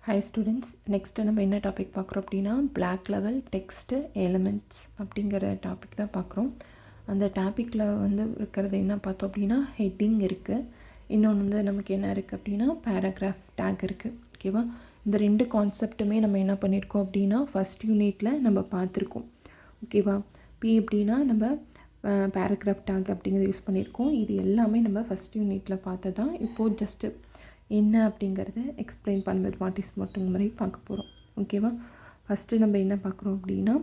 Hi students, next நம்ம என்ன topic பார்க்குறோம் அப்படின்னா பிளாக் லெவல் டெக்ஸ்ட்டு எலிமெண்ட்ஸ் அப்படிங்கிற டாபிக் தான் பார்க்குறோம். அந்த டாப்பிக்கில் இருக்கிறது என்ன பார்த்தோம் அப்படின்னா ஹெட்டிங் இருக்குது, இன்னொன்று நமக்கு என்ன இருக்குது அப்படின்னா பேராகிராஃப் டேக் இருக்குது. ஓகேவா, இந்த ரெண்டு கான்செப்ட்டுமே நம்ம என்ன பண்ணியிருக்கோம் அப்படின்னா ஃபஸ்ட் யூனிட்டில் நம்ம பார்த்துருக்கோம். ஓகேவா, பி அப்படின்னா நம்ம பேராகிராஃப் டேக் அப்படிங்கிறத யூஸ் பண்ணியிருக்கோம். இது எல்லாமே நம்ம ஃபஸ்ட் யூனிட்டில் பார்த்து தான் இப்போது ஜஸ்ட்டு என்ன அப்படிங்கிறத எக்ஸ்பிளைன் பண்ணுறது வாட் இஸ் வாட்டுங்க மாதிரி பார்க்க போகிறோம். ஓகேவா, ஃபஸ்ட்டு நம்ம என்ன பார்க்குறோம் அப்படின்னா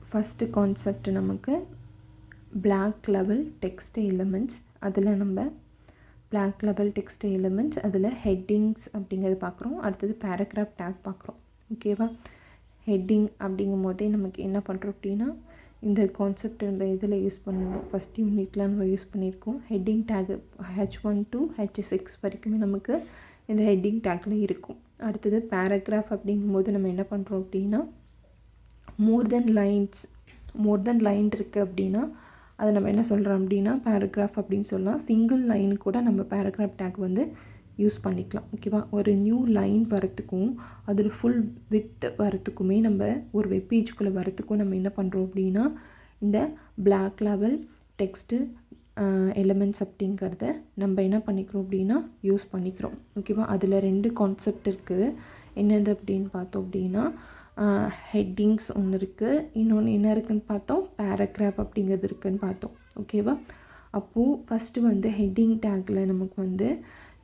ஃபஸ்ட்டு கான்செப்ட் நமக்கு பிளாக் லெவல் டெக்ஸ்ட் எலிமெண்ட்ஸ். அதில் நம்ம பிளாக் லெவல் டெக்ஸ்ட் எலிமெண்ட்ஸ் அதில் ஹெட்டிங்ஸ் அப்படிங்கிறது பார்க்குறோம். அடுத்தது பேராகிராஃப் டேக் பார்க்குறோம். ஓகேவா, ஹெட்டிங் அப்படிங்கும் போதே நமக்கு என்ன பண்ணுறோம் அப்படின்னா இந்த கான்செப்ட் நம்ம இதில் யூஸ் பண்ணணும். ஃபஸ்ட் யூனிட்டில் நம்ம யூஸ் பண்ணியிருக்கோம். Heading take H1 to H6 வரைக்குமே நமக்கு இந்த ஹெட்டிங் டேக்கில் இருக்கும். அடுத்தது பேராகிராஃப் அப்படிங்கும்போது நம்ம என்ன பண்ணுறோம் அப்படின்னா மோர் தென் லைன் இருக்குது அப்படின்னா அதை நம்ம என்ன சொல்கிறோம் அப்படின்னா பேராகிராஃப் அப்படின்னு சொல்லலாம். சிங்கிள் லைன் கூட நம்ம பேராகிராஃப் டேக் யூஸ் பண்ணிக்கலாம். ஓகேவா, ஒரு நியூ லைன் வரத்துக்கும் அதோட ஃபுல் வித் வரத்துக்குமே நம்ம ஒரு வெப்பேஜுக்குள்ளே வரத்துக்கும் நம்ம என்ன பண்ணுறோம் அப்படின்னா இந்த பிளாக் லெவல் டெக்ஸ்ட்டு எலிமெண்ட்ஸ் அப்படிங்கிறத நம்ம என்ன பண்ணிக்கிறோம் அப்படின்னா யூஸ் பண்ணிக்கிறோம். ஓகேவா, அதில் ரெண்டு கான்செப்ட் இருக்குது. என்னது அப்படின்னு பார்த்தோம் அப்படின்னா ஹெட்டிங்ஸ் ஒன்று இருக்குது, இன்னொன்று என்ன இருக்குதுன்னு பார்த்தோம் பேராகிராஃப் அப்படிங்கிறது இருக்குதுன்னு பார்த்தோம். ஓகேவா, அப்போது ஃபஸ்ட்டு ஹெட்டிங் டேக்கில் நமக்கு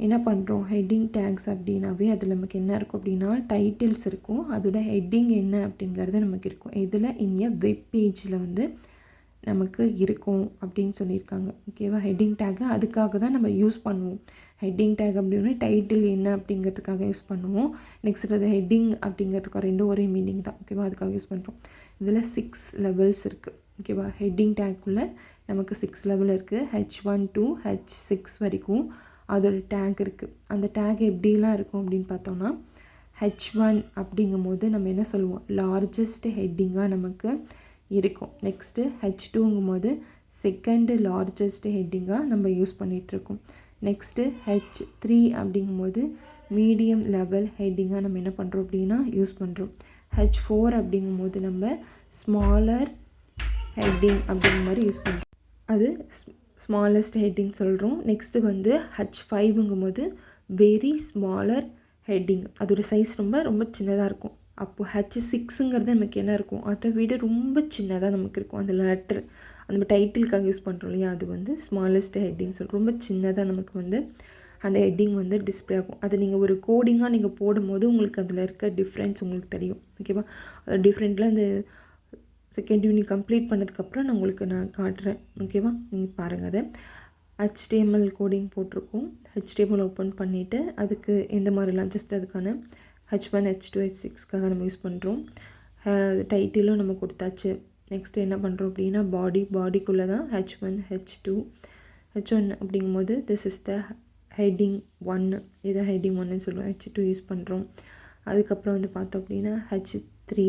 என்ன பண்ணுறோம், ஹெட்டிங் டேக்ஸ் அப்படின்னாவே அதில் நமக்கு என்ன இருக்கும் அப்படின்னா டைட்டில்ஸ் இருக்கும், அதோட ஹெட்டிங் என்ன அப்படிங்கிறது நமக்கு இருக்கும். இதில் இனிய வெப் பேஜில் நமக்கு இருக்கும் அப்படின்னு சொல்லியிருக்காங்க. ஓகேவா, ஹெட்டிங் டேக்கை அதுக்காக தான் நம்ம யூஸ் பண்ணுவோம். ஹெட்டிங் டேக் அப்படின்னா டைட்டில் என்ன அப்படிங்கிறதுக்காக யூஸ் பண்ணுவோம். நெக்ஸ்ட் அது ஹெட்டிங் அப்படிங்கிறதுக்கு ரெண்டும் ஒரே மீனிங் தான். ஓகேவா, அதுக்காக யூஸ் பண்ணுறோம். இதில் 6 லெவல்ஸ் இருக்குது. ஓகேவா, ஹெட்டிங் டேக்குள்ளே நமக்கு 6 லெவல் இருக்குது. H1 to H6 வரைக்கும் அதோட டேக் இருக்குது. அந்த டேக் எப்படிலாம் இருக்கும் அப்படின்னு பார்த்தோன்னா H1 அப்படிங்கும் போது நம்ம என்ன சொல்லுவோம், லார்ஜஸ்ட் ஹெட்டிங்காக நமக்கு இருக்கும். நெக்ஸ்ட்டு H2ங்கும் போது செகண்ட் லார்ஜஸ்ட் ஹெட்டிங்காக நம்ம யூஸ் பண்ணிகிட்ருக்கோம். நெக்ஸ்ட்டு H3 அப்படிங்கும் போது மீடியம் லெவல் ஹெட்டிங்காக நம்ம என்ன பண்ணுறோம் அப்படின்னா யூஸ் பண்ணுறோம். H4 அப்படிங்கும் போது நம்ம ஸ்மாலர் ஹெட்டிங் அப்படிங்கிற மாதிரி யூஸ் பண்ணுறோம், அது ஸ்மாலஸ்ட் ஹெட்டிங் சொல்கிறோம். நெக்ஸ்ட்டு H5ங்கும் போது வெரி ஸ்மாலர் ஹெட்டிங், அதோட சைஸ் ரொம்ப சின்னதாக இருக்கும். அப்போது H6ங்கிறது நமக்கு என்ன இருக்கும், அதை விட ரொம்ப சின்னதாக நமக்கு இருக்கும். அந்த லெட்டர் அந்த டைட்டிலுக்காக யூஸ் பண்ணுறோம் இல்லையா, அது ஸ்மாலஸ்ட் ஹெட்டிங் சொல்கிறோம். ரொம்ப சின்னதாக நமக்கு அந்த ஹெட்டிங் டிஸ்பிளே ஆகும். அது நீங்கள் ஒரு கோடிங்காக நீங்கள் போடும்போது உங்களுக்கு அதில் இருக்க டிஃப்ரென்ஸ் உங்களுக்கு தெரியும். ஓகேவா, டிஃப்ரெண்ட்டில் அந்த செகண்ட் யூனிட் கம்ப்ளீட் பண்ணதுக்கப்புறம் நான் காட்டுறேன். ஓகேவா, நீங்கள் பாருங்கள். அதை HTML கோடிங் போட்டிருக்கோம். HTML ஓப்பன் பண்ணிவிட்டு அதுக்கு எந்த மாதிரிலாம் ஜஸ்ட் அதுக்கான H1 H2 H6க்காக நம்ம யூஸ் பண்ணுறோம். டைட்டிலும் நம்ம கொடுத்தாச்சு. நெக்ஸ்ட் என்ன பண்ணுறோம் அப்படின்னா பாடிக்குள்ளே தான் H1 H1 அப்படிங்கும்போது திஸ் இஸ் த ஹெட்டிங் 1, இதை ஹெட்டிங் 1ன்னு சொல்லுவோம். H2 யூஸ் பண்ணுறோம். அதுக்கப்புறம் பார்த்தோம் அப்படின்னா H3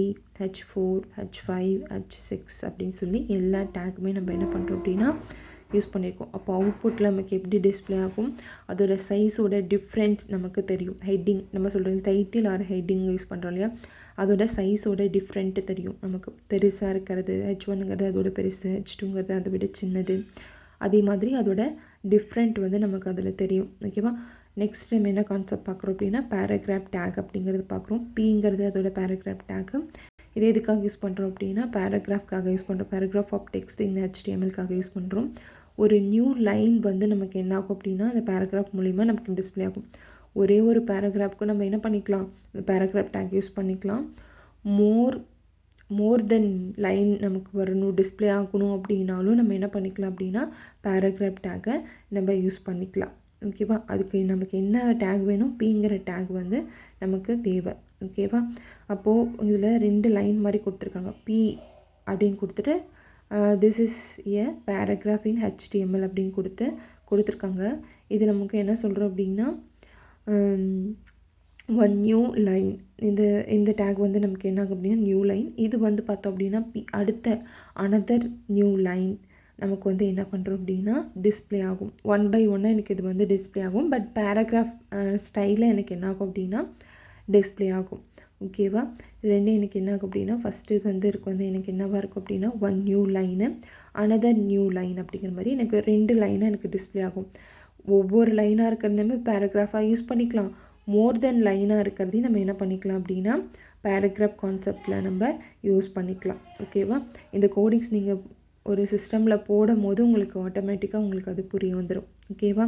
H4 H5 H6 அப்படின்னு சொல்லி எல்லா டேக்குமே நம்ம என்ன பண்ணுறோம் அப்படின்னா யூஸ் பண்ணியிருக்கோம். அப்போ அவுட்புட்டில் நமக்கு எப்படி டிஸ்பிளே ஆகும், அதோட சைஸோட டிஃப்ரென்ஸ் நமக்கு தெரியும். ஹெட்டிங் நம்ம சொல்கிறோம் டைட்டில் ஆர் ஹெட்டிங் யூஸ் பண்ணுறோம் இல்லையா, அதோட சைஸோட டிஃப்ரெண்ட்டு தெரியும் நமக்கு. பெருசாக இருக்கிறது H1ங்கிறது அதோட பெருசு, H2ங்கிறது அதை விட சின்னது. அதே மாதிரி அதோட டிஃப்ரெண்ட் நமக்கு அதில் தெரியும். ஓகேவா, நெக்ஸ்ட் டைம் என்ன கான்செப்ட் பார்க்குறோம் அப்படின்னா பேராகிராஃப் டேக் அப்படிங்கிறது பார்க்குறோம். பிங்கிறது அதோட பேராகிராஃப் டேக்கு. இதே எதுக்காக யூஸ் பண்ணுறோம் அப்படின்னா பேராகிராஃப்காக யூஸ் பண்ணுறோம். பேராகிராஃப் ஆஃப் டெக்ஸ்ட் இன் HTMLக்காக யூஸ் பண்ணுறோம். ஒரு நியூ லைன் நமக்கு என்ன ஆகும் அப்படின்னா அந்த பேராகிராஃப் மூலிமா நமக்கு டிஸ்பிளே ஆகும். ஒரே ஒரு பேராகிராஃப்க்கு நம்ம என்ன பண்ணிக்கலாம், பேராகிராஃப் டேக் யூஸ் பண்ணிக்கலாம். மோர் தென் லைன் நமக்கு வரணும், டிஸ்பிளே ஆகணும் அப்படின்னாலும் நம்ம என்ன பண்ணிக்கலாம் அப்படின்னா பேராகிராஃப் டேக்கை நம்ம யூஸ் பண்ணிக்கலாம். ஓகேவா, அதுக்கு நமக்கு என்ன டேக் வேணும், பிங்கிற டேக் நமக்கு தேவை. ஓகேவா, அப்போது இதில் 2 லைன் மாதிரி கொடுத்துருக்காங்க. பி அப்படின்னு கொடுத்துட்டு this is a paragraph in HTML அப்படின்னு கொடுத்துருக்காங்க. இது நமக்கு என்ன சொல்கிறோம் அப்படின்னா ஒன் நியூ லைன். இந்த டேக் நமக்கு என்ன ஆகும் அப்படின்னா நியூ லைன். இது பார்த்தோம் அப்படின்னா அடுத்த அனதர் நியூ லைன் நமக்கு வந்து என்ன பண்ணுறோம் அப்படின்னா டிஸ்ப்ளே ஆகும். 1 பை 1 எனக்கு இது வந்து டிஸ்ப்ளே ஆகும். பட் பேராகிராஃப் ஸ்டைலில் எனக்கு என்ன ஆகும் அப்படின்னா டிஸ்ப்ளே ஆகும். ஓகேவா? இது ரெண்டும் எனக்கு என்ன ஆகும் அப்படின்னா ஃபஸ்ட்டு வந்து இருக்கும் வந்து எனக்கு என்னவாக இருக்கும் அப்படின்னா 1 new line another new line அப்படிங்கிற மாதிரி எனக்கு 2 லைனாக எனக்கு டிஸ்ப்ளே ஆகும். ஒவ்வொரு லைனாக இருக்கிறதுமே பேராகிராஃபாக யூஸ் பண்ணிக்கலாம். மோர் தென் லைனாக இருக்கிறதையும் நம்ம என்ன பண்ணிக்கலாம் அப்படின்னா பேராகிராஃப் கான்செப்டில் நம்ம யூஸ் பண்ணிக்கலாம். ஓகேவா? இந்த கோடிங்ஸ் நீங்கள் ஒரு சிஸ்டமில் போடும் போது உங்களுக்கு ஆட்டோமேட்டிக்காக உங்களுக்கு அது புரிய வந்துடும். ஓகேவா?